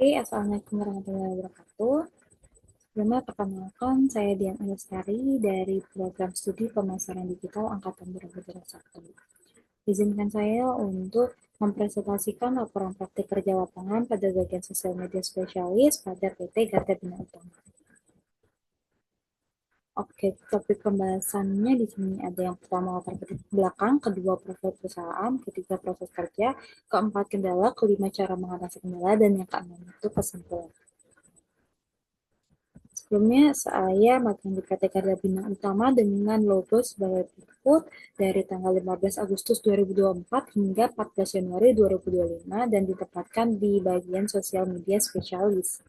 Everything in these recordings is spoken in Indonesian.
Oke, Assalamualaikum warahmatullahi wabarakatuh. Sebelumnya perkenalkan, saya Dian Lestari dari Program Studi Pemasaran Digital Angkatan 2021. Izinkan saya untuk mempresentasikan laporan praktik kerja lapangan pada bagian sosial media spesialis pada PT Garda Bina Utama. Oke, topik pembahasannya di sini ada yang pertama latar belakang, kedua profil perusahaan, ketiga proses kerja, keempat kendala, kelima cara mengatasi kendala, dan yang keenam itu kesimpulan. Sebelumnya, saya magang di PT Karya Bina Utama dengan logo sebagai berikut dari tanggal 15 Agustus 2024 hingga 14 Januari 2025 dan ditempatkan di bagian sosial media spesialis.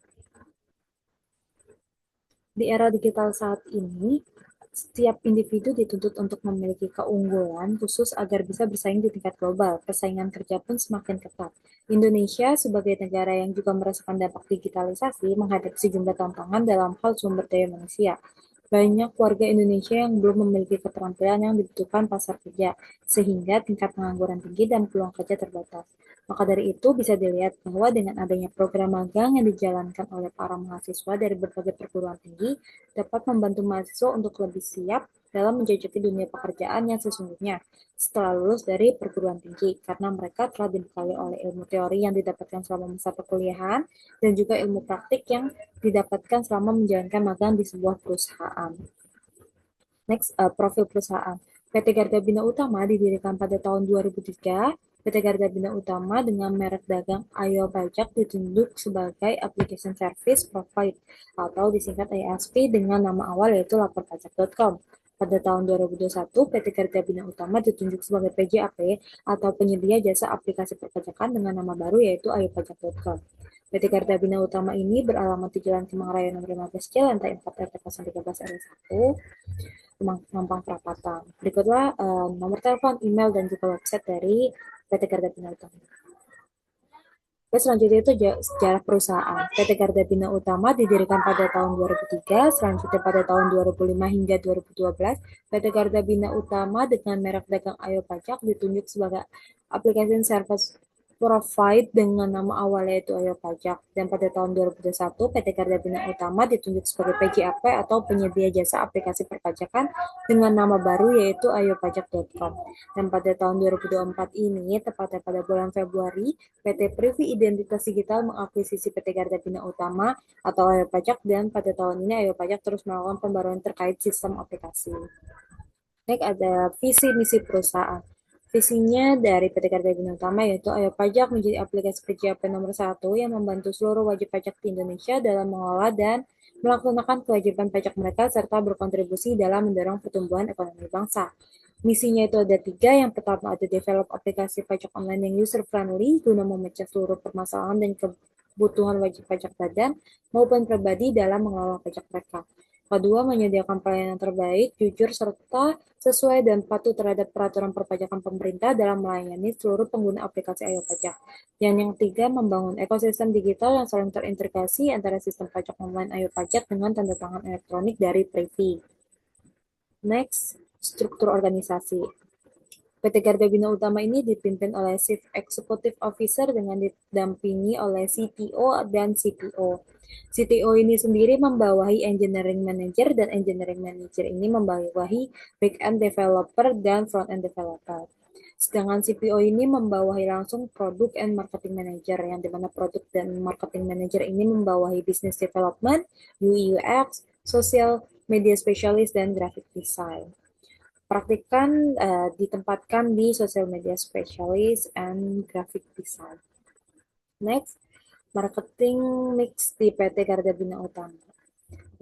Di era digital saat ini, setiap individu dituntut untuk memiliki keunggulan khusus agar bisa bersaing di tingkat global. Persaingan kerja pun semakin ketat. Indonesia sebagai negara yang juga merasakan dampak digitalisasi menghadapi sejumlah tantangan dalam hal sumber daya manusia. Banyak warga Indonesia yang belum memiliki keterampilan yang dibutuhkan pasar kerja, sehingga tingkat pengangguran tinggi dan peluang kerja terbatas. Maka dari itu bisa dilihat bahwa dengan adanya program magang yang dijalankan oleh para mahasiswa dari berbagai perguruan tinggi dapat membantu mahasiswa untuk lebih siap dalam menjajaki dunia pekerjaan yang sesungguhnya setelah lulus dari perguruan tinggi karena mereka telah dibekali oleh ilmu teori yang didapatkan selama masa perkuliahan dan juga ilmu praktik yang didapatkan selama menjalankan magang di sebuah perusahaan. Next, profil perusahaan. PT Garda Bina Utama didirikan pada tahun 2003. PT Garda Bina Utama dengan merek dagang Ayo Pajak ditunjuk sebagai Application Service Provider atau disingkat ASP dengan nama awal yaitu laporpajak.com. Pada tahun 2021, PT Garda Bina Utama ditunjuk sebagai PJAP atau penyedia jasa aplikasi perpajakan dengan nama baru yaitu ayopajak.com. PT Garda Bina Utama ini beralamat di Jalan Kemang Raya nomor 15 C, lantai 4 RT 013 RW 1, Mampang Perapatan. Berikutlah nomor telepon, email, dan juga website dari PT Garda Bina Utama. Selanjutnya itu sejarah perusahaan. PT Garda Bina Utama didirikan pada tahun 2003, selanjutnya pada tahun 2005 hingga 2012, PT Garda Bina Utama dengan merek dagang Ayo Pajak ditunjuk sebagai aplikasi service provide dengan nama awal yaitu Ayo Pajak. Dan pada tahun 2021, PT Garda Bina Utama ditunjuk sebagai PJAP atau penyedia jasa aplikasi perpajakan dengan nama baru yaitu ayopajak.com. Dan pada tahun 2024 ini, tepatnya pada bulan Februari, PT Privi Identitas Digital mengakuisisi PT Garda Bina Utama atau Ayo Pajak dan pada tahun ini Ayo Pajak terus melakukan pembaruan terkait sistem aplikasi. Next ada visi misi perusahaan. Visinya dari PT Garda Bina Utama yaitu Ayo Pajak menjadi aplikasi PJAP nomor 1 yang membantu seluruh wajib pajak di Indonesia dalam mengelola dan melaksanakan kewajiban pajak mereka serta berkontribusi dalam mendorong pertumbuhan ekonomi bangsa. Misinya itu ada 3. Yang pertama ada develop aplikasi pajak online yang user friendly guna memecah seluruh permasalahan dan kebutuhan wajib pajak badan maupun pribadi dalam mengelola pajak mereka. Kedua, menyediakan pelayanan terbaik, jujur, serta sesuai dan patuh terhadap peraturan perpajakan pemerintah dalam melayani seluruh pengguna aplikasi Ayo Pajak. Dan yang ketiga, membangun ekosistem digital yang saling terintegrasi antara sistem pajak online Ayo Pajak dengan tanda tangan elektronik dari Privi. Next, struktur organisasi. PT Garda Bina Utama ini dipimpin oleh Chief Executive Officer dengan didampingi oleh CTO dan CPO. CTO ini sendiri membawahi Engineering Manager dan Engineering Manager ini membawahi Back-end Developer dan Front-end Developer. Sedangkan CPO ini membawahi langsung Product and Marketing Manager, yang dimana Product dan Marketing Manager ini membawahi Business Development, UI UX, Social Media Specialist, dan Graphic Design. Praktikan ditempatkan di Social Media Specialist and Graphic Design. Next, marketing mix di PT Garda Bina Utama.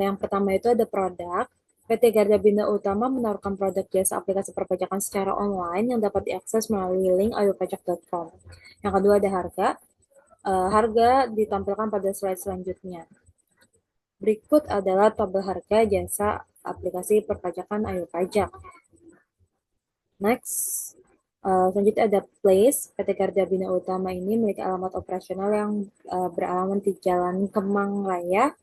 Yang pertama itu ada produk. PT Garda Bina Utama menawarkan produk jasa aplikasi perpajakan secara online yang dapat diakses melalui link ayopajak.com. Yang kedua ada harga. Harga ditampilkan pada slide selanjutnya. Berikut adalah tabel harga jasa aplikasi perpajakan Ayo Pajak. Next, selanjutnya ada place. PT Garda Bina Utama ini memiliki alamat operasional yang beralamat di Jalan Kemang Raya,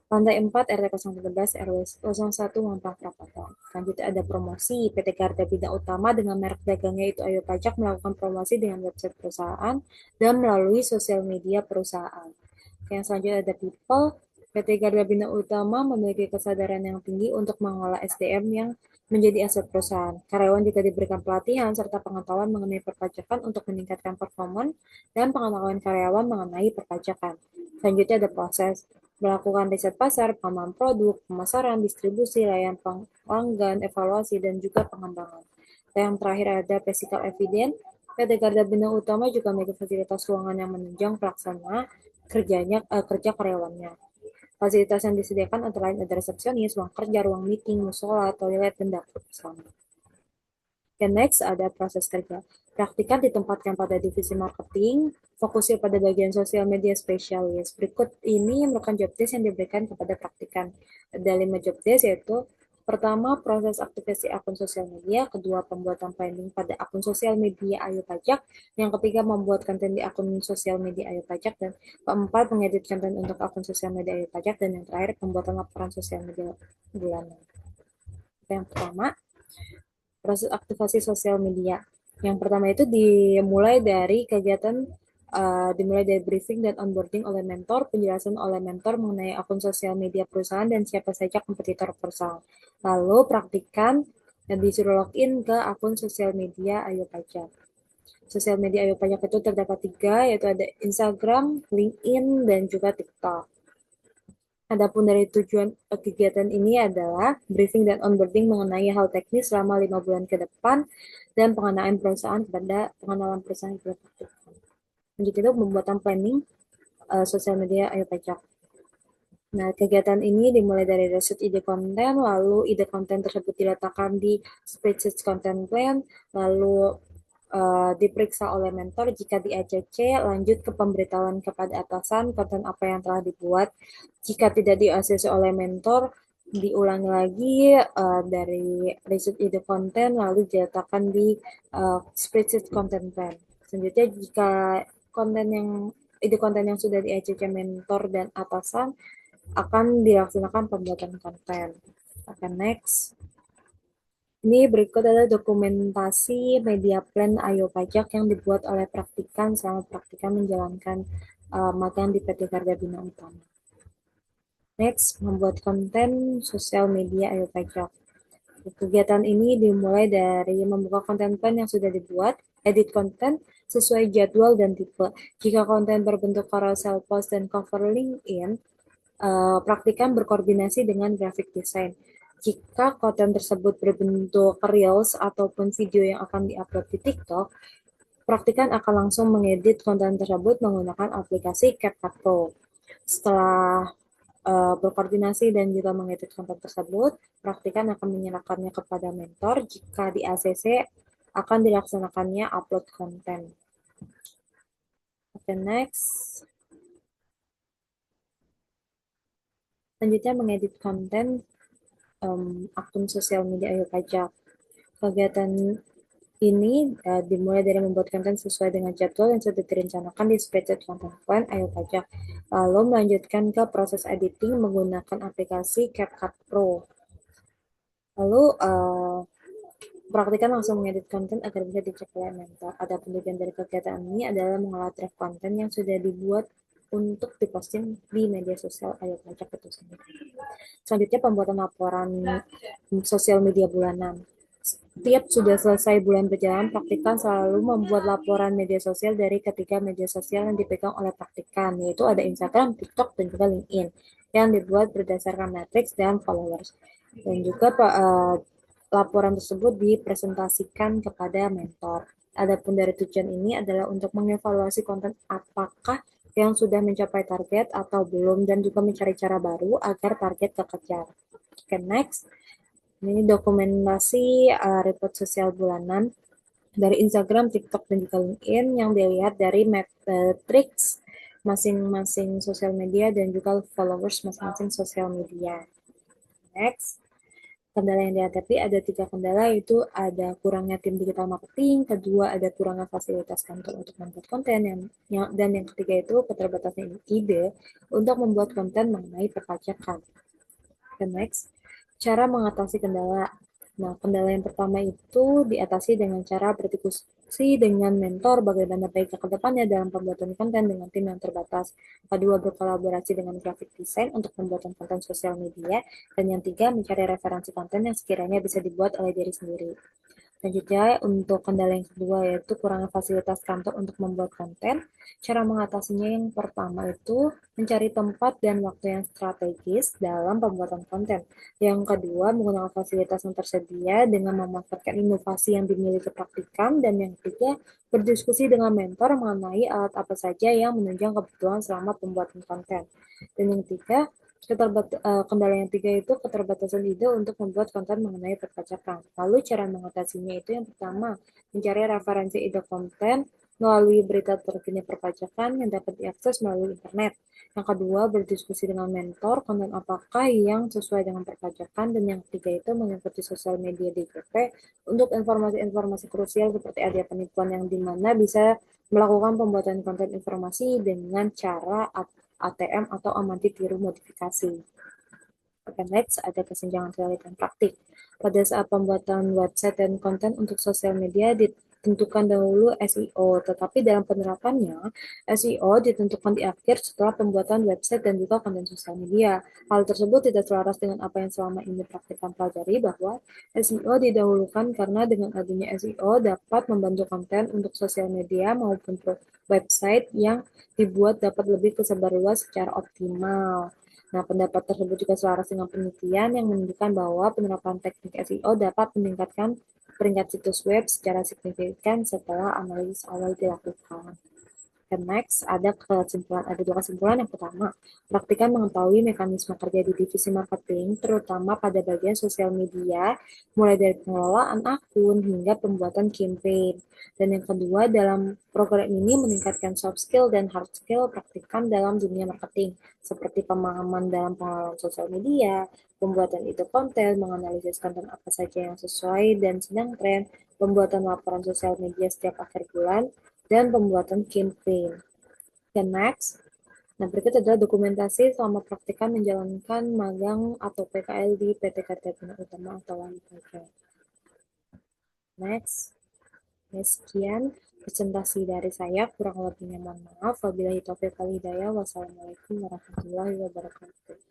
lantai 4 RT 013 RW 01 Mampang Perapatan. Selanjutnya ada promosi. PT Garda Bina Utama dengan merek dagangnya itu Ayo Pajak melakukan promosi dengan website perusahaan dan melalui sosial media perusahaan. Yang selanjutnya ada people. PT Garda Bina Utama memiliki kesadaran yang tinggi untuk mengolah SDM yang menjadi aset perusahaan. Karyawan juga diberikan pelatihan serta pengetahuan mengenai perpajakan untuk meningkatkan performa dan pengetahuan karyawan mengenai perpajakan. Selanjutnya ada proses melakukan riset pasar, pengembangan produk, pemasaran, distribusi, layanan pelanggan, evaluasi, dan juga pengembangan. Yang terakhir ada physical evidence. PT Garda Bina Utama juga memiliki fasilitas ruangan yang menunjang pelaksana kerja karyawannya. Fasilitas yang disediakan antara lain ada resepsionis, ruang kerja, ruang meeting, musola, toilet, dan dapur bersama. Dan next ada proses kerja. Praktikan ditempatkan pada divisi marketing, fokusnya pada bagian sosial media spesialis. Berikut ini merupakan job desk yang diberikan kepada praktikan. Ada 5 job desk yaitu pertama, proses aktivasi akun sosial media. Kedua, pembuatan planning pada akun sosial media Ayo Pajak. Yang ketiga, membuat konten di akun sosial media Ayo Pajak. Dan keempat, mengedit konten untuk akun sosial media Ayo Pajak. Dan yang terakhir, pembuatan laporan sosial media bulanan. Yang pertama, proses aktivasi sosial media. Yang pertama itu dimulai dari briefing dan onboarding oleh mentor, penjelasan oleh mentor mengenai akun sosial media perusahaan dan siapa saja kompetitor perusahaan. Lalu praktikan dan disuruh login ke akun sosial media Ayo Pajak. Sosial media Ayo Pajak itu terdapat 3, yaitu ada Instagram, LinkedIn, dan juga TikTok. Adapun dari tujuan kegiatan ini adalah briefing dan onboarding mengenai hal teknis selama 5 bulan ke depan dan pengenalan perusahaan kepada Lanjut itu pembuatan planning sosial media Ayo Pajak. Nah, kegiatan ini dimulai dari riset ide konten, lalu ide konten tersebut diletakkan di spreadsheet content plan, lalu diperiksa oleh mentor. Jika di ACC, lanjut ke pemberitahuan kepada atasan konten apa yang telah dibuat. Jika tidak di-ACC oleh mentor, diulangi lagi dari riset ide konten, lalu diletakkan di spreadsheet content plan. Selanjutnya, jika ide konten yang sudah di-ACC mentor dan atasan, akan dilaksanakan pembuatan konten. Oke, next. Ini berikut adalah dokumentasi media plan Ayo Pajak yang dibuat oleh praktikan selama praktikan menjalankan magang di PT Garda Bina Utama. Next, membuat konten sosial media Ayo Pajak. Kegiatan ini dimulai dari membuka konten plan yang sudah dibuat, edit konten sesuai jadwal dan tipe. Jika konten berbentuk carousel post dan cover LinkedIn, praktikan berkoordinasi dengan graphic design. Jika konten tersebut berbentuk reels ataupun video yang akan diupload di TikTok, praktikan akan langsung mengedit konten tersebut menggunakan aplikasi CapCut Pro. Setelah berkoordinasi dan juga mengedit konten tersebut, praktikan akan menyerahkannya kepada mentor. Jika di ACC, akan dilaksanakannya upload konten. Oke, next. Selanjutnya mengedit konten akun sosial media Ayo Pajak. Kegiatan ini dimulai dari membuat konten sesuai dengan jadwal yang sudah direncanakan di spreadsheet content plan Ayo Pajak. Lalu melanjutkan ke proses editing menggunakan aplikasi CapCut Pro. Lalu praktikan langsung mengedit konten agar bisa dicek oleh mentor. Ada tujuan dari kegiatan ini adalah mengolah draft konten yang sudah dibuat untuk diposting di media sosial Ayo Pajak itu sendiri. Selanjutnya pembuatan laporan sosial media bulanan. Setiap sudah selesai bulan berjalan, praktikan selalu membuat laporan media sosial dari ketiga media sosial yang dipegang oleh praktikan, yaitu ada Instagram, TikTok, dan juga LinkedIn, yang dibuat berdasarkan matriks dan followers. Dan juga laporan tersebut dipresentasikan kepada mentor. Adapun dari tujuan ini adalah untuk mengevaluasi konten apakah yang sudah mencapai target atau belum, dan juga mencari cara baru agar target terkejar. Oke, next. Ini dokumentasi report sosial bulanan dari Instagram, TikTok, dan juga LinkedIn yang dilihat dari matrix masing-masing sosial media dan juga followers masing-masing sosial media. Next. Kendala yang dihadapi ada 3 kendala, yaitu ada kurangnya tim digital marketing, kedua ada kurangnya fasilitas kantor untuk membuat konten, dan yang ketiga itu keterbatasan ide untuk membuat konten mengenai perpajakan. Dan next, cara mengatasi kendala. Nah, kendala yang pertama itu diatasi dengan cara berdiskusi dengan mentor bagaimana baiknya ke depannya dalam pembuatan konten dengan tim yang terbatas. Kedua, berkolaborasi dengan graphic design untuk pembuatan konten sosial media. Dan yang tiga, mencari referensi konten yang sekiranya bisa dibuat oleh diri sendiri. Selanjutnya, untuk kendala yang kedua yaitu kurangnya fasilitas kantor untuk membuat konten. Cara mengatasinya yang pertama itu mencari tempat dan waktu yang strategis dalam pembuatan konten. Yang kedua, menggunakan fasilitas yang tersedia dengan memanfaatkan inovasi yang dimiliki praktikan. Dan yang ketiga, berdiskusi dengan mentor mengenai alat apa saja yang menunjang kebutuhan selama pembuatan konten. Dan yang ketiga, kendala yang tiga itu keterbatasan ide untuk membuat konten mengenai perpajakan. Lalu cara mengatasinya itu yang pertama, mencari referensi ide konten melalui berita terkini perpajakan yang dapat diakses melalui internet. Yang kedua, berdiskusi dengan mentor konten apakah yang sesuai dengan perpajakan. Dan yang ketiga itu mengikuti sosial media DJP untuk informasi-informasi krusial seperti ada penipuan yang dimana bisa melakukan pembuatan konten informasi dengan cara ATM atau amati tiru modifikasi. Oke, next ada kesenjangan teori dan praktik. Pada saat pembuatan website dan konten untuk sosial media ditentukan dahulu SEO, tetapi dalam penerapannya SEO ditentukan di akhir setelah pembuatan website dan juga konten sosial media. Hal tersebut tidak selaras dengan apa yang selama ini praktikan pelajari bahwa SEO didahulukan karena dengan adanya SEO dapat membantu konten untuk sosial media maupun website yang dibuat dapat lebih tersebar luas secara optimal. Nah, pendapat tersebut juga selaras dengan penelitian yang menunjukkan bahwa penerapan teknik SEO dapat meningkatkan peringkat situs web secara signifikan setelah analisis awal dilakukan. Dan next, ada dua kesimpulan. Yang pertama, praktikan mengetahui mekanisme kerja di divisi marketing, terutama pada bagian sosial media, mulai dari pengelolaan akun hingga pembuatan campaign. Dan yang kedua, dalam program ini meningkatkan soft skill dan hard skill praktikan dalam dunia marketing, seperti pemahaman dalam pengelolaan sosial media, pembuatan ide konten, menganalisis konten apa saja yang sesuai dan sedang tren, pembuatan laporan sosial media setiap akhir bulan, dan pembuatan campaign. Dan next, nah berikut adalah dokumentasi selama praktikan menjalankan magang atau PKL di PT Karya Bina Utama atau Wali Pajak. Next, sekian presentasi dari saya, kurang lebihnya mohon maaf. Wabillahi taufiq wal hidayah. Wassalamualaikum warahmatullahi wabarakatuh.